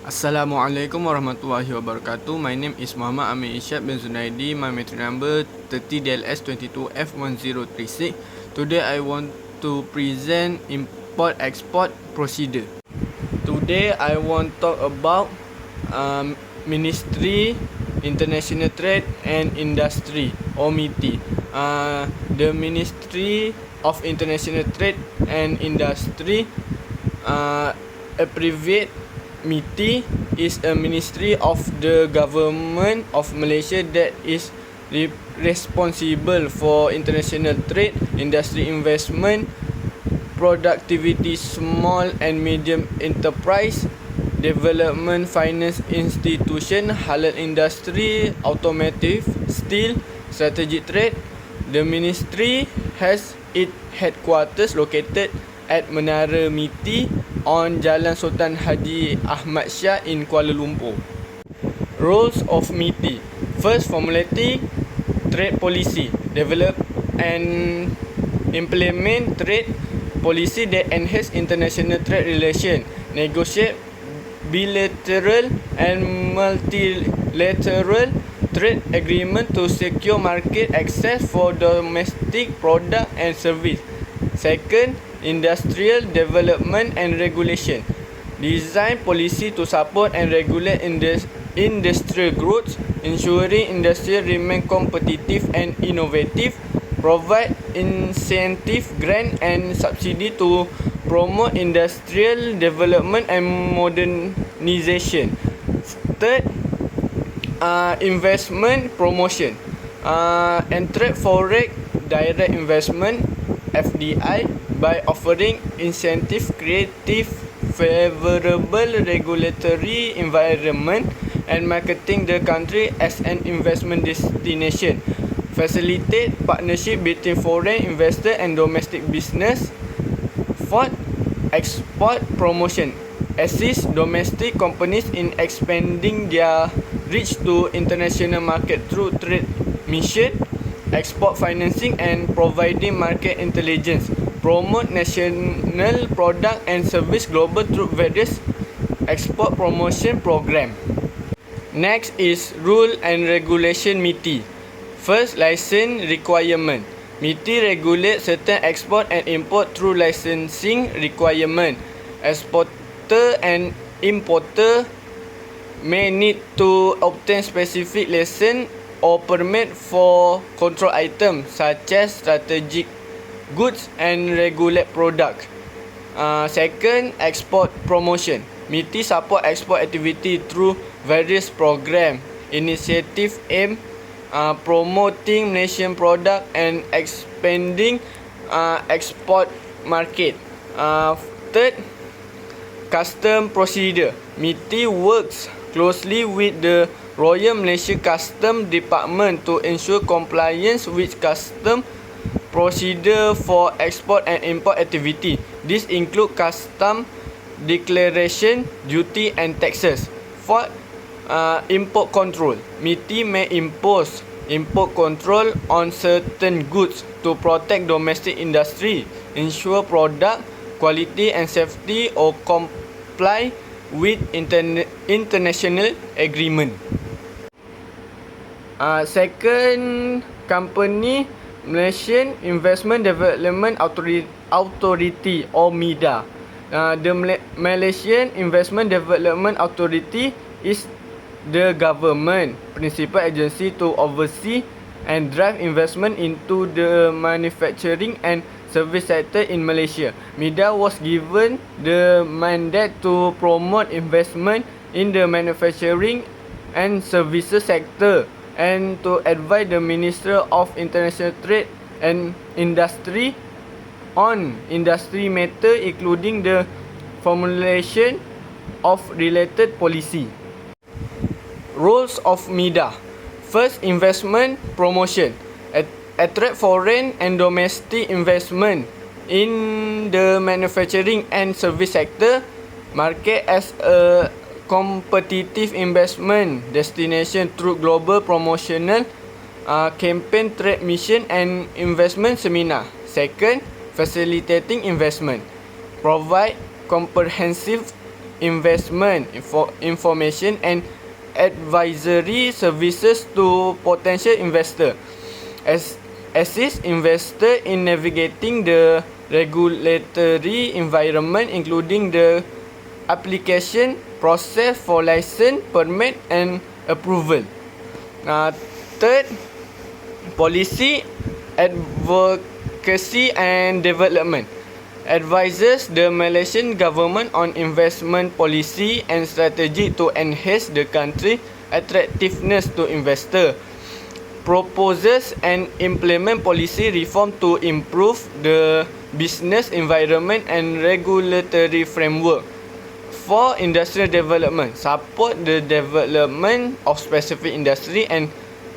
Assalamualaikum warahmatullahi wabarakatuh. My name is Muhammad Amir Isyad bin Zunaidi. My metric number 30DLS22F1036. Today I want to present import-export procedure. Today I want to talk about Ministry International Trade and Industry or MITI. The Ministry of International Trade and Industry, abbreviate MITI, is a ministry of the government of Malaysia that is responsible for international trade, industry investment, productivity, small and medium enterprise, development, finance institution, halal industry, automotive, steel, strategic trade. The ministry has its headquarters located at Menara MITI on Jalan Sultan Haji Ahmad Shah in Kuala Lumpur. Roles of MITI: first, formulating trade policy, develop and implement trade policy that enhance international trade relations, negotiate bilateral and multilateral trade agreement to secure market access for domestic product and service. Second, industrial development and regulation, design policy to support and regulate industrial growth, ensuring industry remain competitive and innovative, provide incentive, grant and subsidy to promote industrial development and modernization. Third, investment promotion, attract foreign direct investment FDI by offering incentive, creative, favorable regulatory environment and marketing the country as an investment destination. Facilitate partnership between foreign investor and domestic business. Fourth, export promotion, assist domestic companies in expanding their reach to international market through trade mission, export financing and providing market intelligence, promote national product and service global through various export promotion program. Next is rule and regulation MITI. First, license requirement. MITI regulates certain export and import through licensing requirement. Exporter and importer may need to obtain specific license or permit for control items such as strategic goods and regulate products. Second, export promotion. MITI support export activity through various program, initiative aimed promoting Malaysian product and expanding export market. Third, custom procedure. MITI works closely with the Royal Malaysia Custom Department to ensure compliance with custom procedure for export and import activity. This include custom declaration, duty and taxes. Fourth, import control. MITI may impose import control on certain goods to protect domestic industry, ensure product quality and safety or comply with international agreement. Second company, Malaysian Investment Development Authority or MIDA. The Malaysian Investment Development Authority is the government principal agency to oversee and drive investment into the manufacturing and service sector in Malaysia. MIDA was given the mandate to promote investment in the manufacturing and services sector and to advise the Minister of International Trade and Industry on industry matter, including the formulation of related policy. Roles of MIDA. First, investment promotion, attract foreign and domestic investment in the manufacturing and service sector, market as a competitive investment destination through global promotional campaign, trade mission and investment seminar. Second, facilitating investment, provide comprehensive investment information and advisory services to potential investor. Assist investor in navigating the regulatory environment, including the application process for license, permit and approval. Third, policy advocacy and development. Advises the Malaysian government on investment policy and strategy to enhance the country attractiveness to investor. Proposes and implement policy reform to improve the business environment and regulatory framework. For industrial development, support the development of specific industry and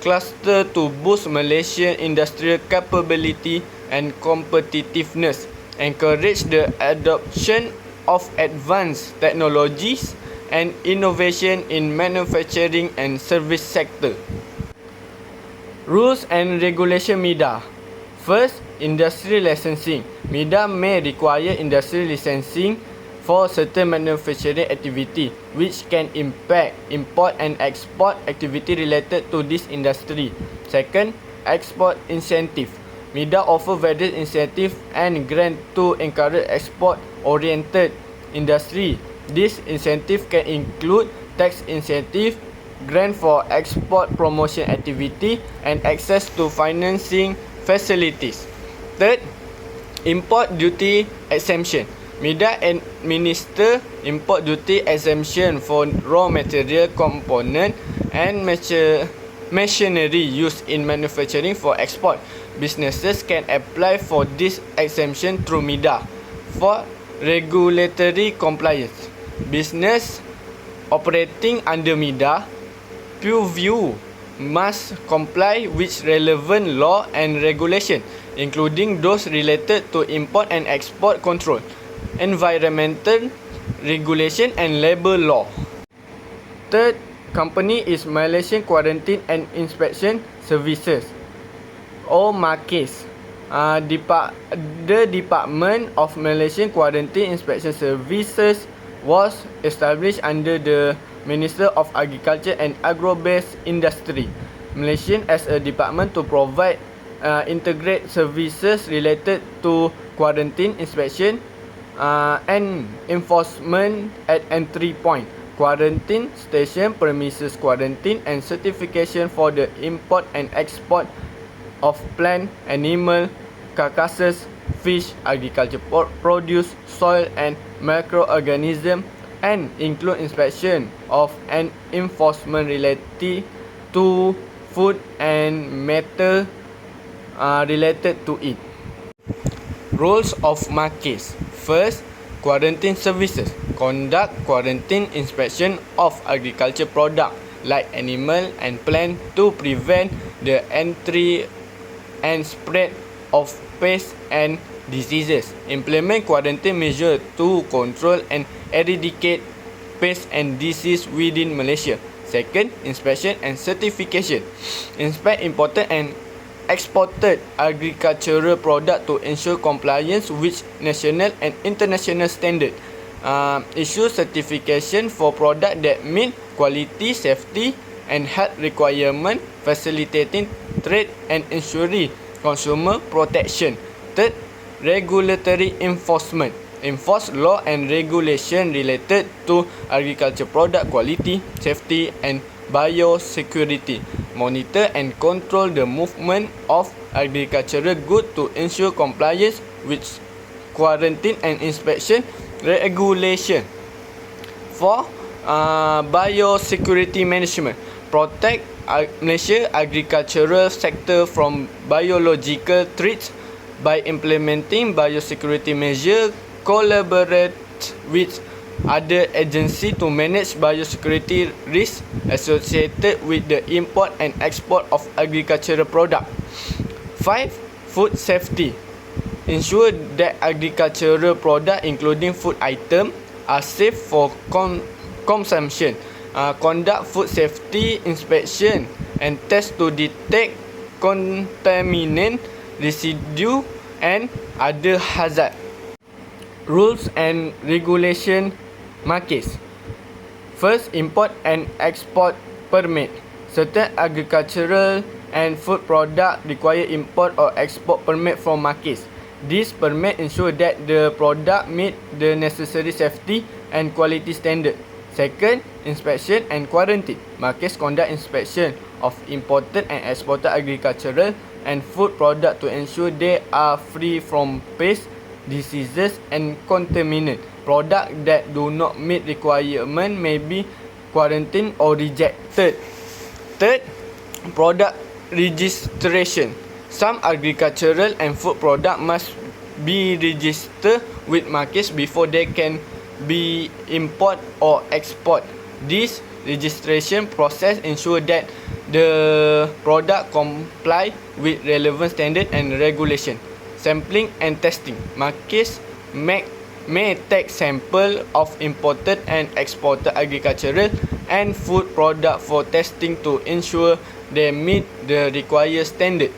cluster to boost Malaysian industrial capability and competitiveness. Encourage the adoption of advanced technologies and innovation in manufacturing and service sector. Rules and regulation MIDA. First, industry licensing. MIDA may require industry licensing for certain manufacturing activity which can impact import and export activity related to this industry. Second, export incentive. MIDA offer various incentive and grant to encourage export-oriented industry. This incentive can include tax incentive, grant for export promotion activity, and access to financing facilities. Third, import duty exemption. MIDA administer import duty exemption for raw material component and machinery used in manufacturing for export. Businesses can apply for this exemption through MIDA. For regulatory compliance, business operating under MIDA purview must comply with relevant law and regulation, including those related to import and export control, environmental regulation and labour law. Third company is Malaysian Quarantine and Inspection Services, or MAQIS. The Department of Malaysian Quarantine Inspection Services was established under the Minister of Agriculture and Agro-Based Industry, Malaysia, as a department to provide integrate services related to quarantine inspection and enforcement at entry point, quarantine station, premises quarantine, and certification for the import and export of plant, animal carcasses, fish, agriculture produce, soil and microorganism, and include inspection of and enforcement related to food and matter related to it. Roles of MAQIS. First, quarantine services. Conduct quarantine inspection of agriculture product like animal and plant to prevent the entry and spread of pests and diseases. Implement quarantine measures to control and eradicate pests and disease within Malaysia. Second, inspection and certification. Inspect imported and exported agricultural product to ensure compliance with national and international standard. Issue certification for product that meet quality, safety and health requirement, facilitating trade and ensuring consumer protection. Third, regulatory enforcement. Enforce law and regulation related to agriculture product quality, safety and biosecurity. Monitor and control the movement of agricultural goods to ensure compliance with quarantine and inspection regulation. 4. Biosecurity management. Protect Malaysia agricultural sector from biological threats by implementing biosecurity measures, collaborate with other agencies to manage biosecurity risks associated with the import and export of agricultural products. 5. Food safety. Ensure that agricultural products, including food items, are safe for consumption. Conduct food safety inspection and test to detect contaminant, residue and other hazard. Rules and regulation MAQIS. First, import and export permit. Certain agricultural and food products require import or export permit from markets. This permit ensure that the product meet the necessary safety and quality standard. Second, inspection and quarantine. Markets conduct inspection of imported and exported agricultural and food products to ensure they are free from pests, diseases and contaminants. Products that do not meet requirement may be quarantined or rejected. Third, product registration. Some agricultural and food products must be registered with markets before they can be import or export. This registration process ensure that the product comply with relevant standard and regulation. Sampling and testing. Markets may take sample of imported and exported agricultural and food product for testing to ensure they meet the required standard.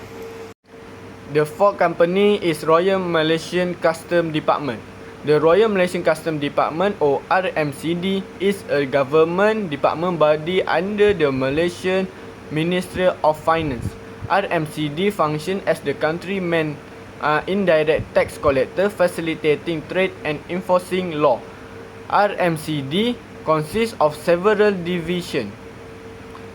The fourth company is Royal Malaysian Customs Department. The Royal Malaysian Customs Department or RMCD is a government department body under the Malaysian Ministry of Finance. RMCD function as the country's main indirect tax collector, facilitating trade and enforcing law. RMCD consists of several divisions,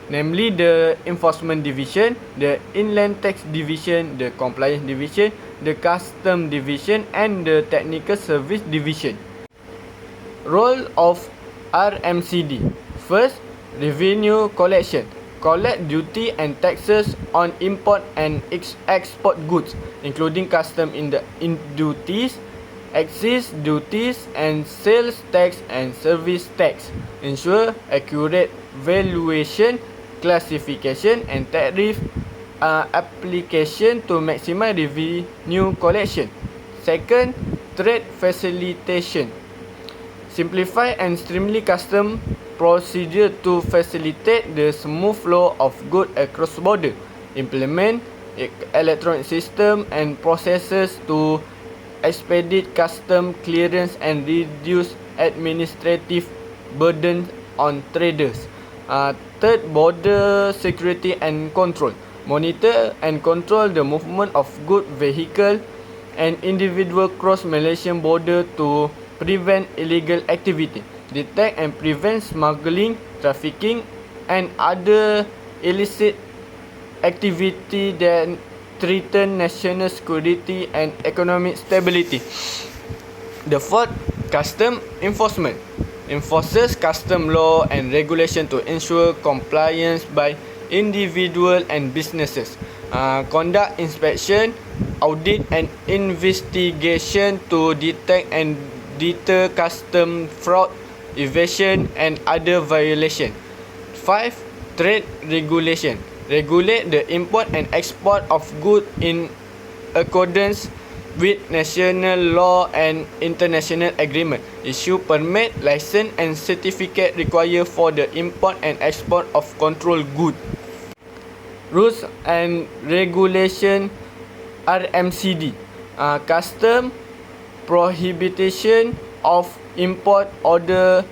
namely the Enforcement Division, the Inland Tax Division, the Compliance Division, the Custom Division and the Technical Service Division. Role of RMCD. First, revenue collection. Collect duty and taxes on import and export goods, including custom duties, excise duties and sales tax and service tax. Ensure accurate valuation, classification and tariff application to maximize revenue collection. Second, trade facilitation. Simplify and streamline custom procedure to facilitate the smooth flow of goods across border. Implement electronic system and processes to expedite custom clearance and reduce administrative burden on traders. Third, border security and control. Monitor and control the movement of goods, vehicle and individual cross Malaysian border to prevent illegal activity. Detect and prevent smuggling, trafficking and other illicit activity that threaten national security and economic stability. The fourth, custom enforcement. Enforces custom law and regulation to ensure compliance by individual and businesses. Conduct inspection, audit and investigation to detect and deter custom fraud, evasion and other violation. 5. Trade regulation. Regulate the import and export of goods in accordance with national law and international agreement. Issue permit, license and certificate required for the import and export of controlled goods. Rules and regulation RMCD. Custom Prohibition of Import Order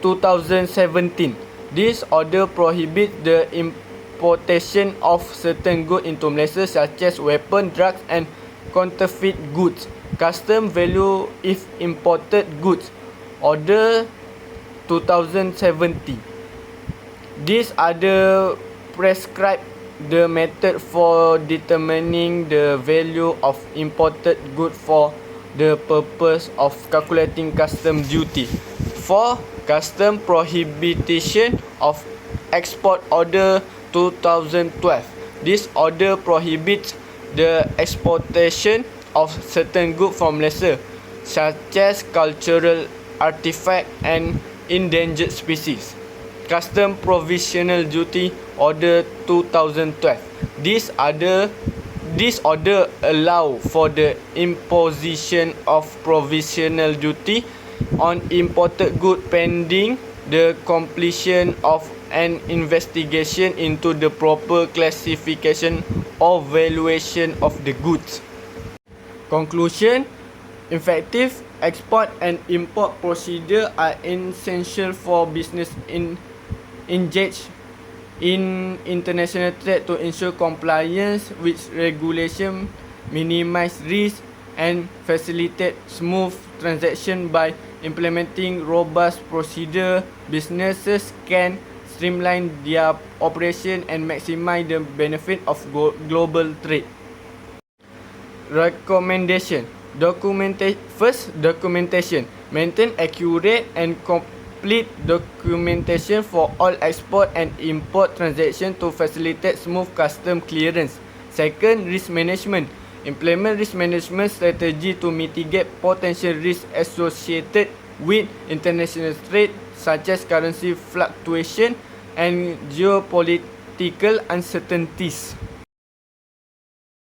2017. This order prohibits the importation of certain goods into Malaysia such as weapons, drugs and counterfeit goods. Custom value if imported goods. Order 2070. These other prescribe the method for determining the value of imported goods for the purpose of calculating custom duty. 4. Custom Prohibition of Export Order 2012. This order prohibits the exportation of certain goods from Malaysia, such as cultural artifacts and endangered species. Custom Provisional Duty Order 2012. This order allow for the imposition of provisional duty on imported goods pending the completion of an investigation into the proper classification or valuation of the goods. Conclusion: effective Export and import procedure are essential for business engaged in international trade to ensure compliance with regulation, minimize risk, and facilitate smooth transaction. By implementing robust procedure, businesses can streamline their operation and maximize the benefit of global trade. Recommendation. Documentation. Maintain accurate and complete documentation for all export and import transactions to facilitate smooth custom clearance. Second, risk management. Implement risk management strategy to mitigate potential risks associated with international trade, such as currency fluctuation and geopolitical uncertainties.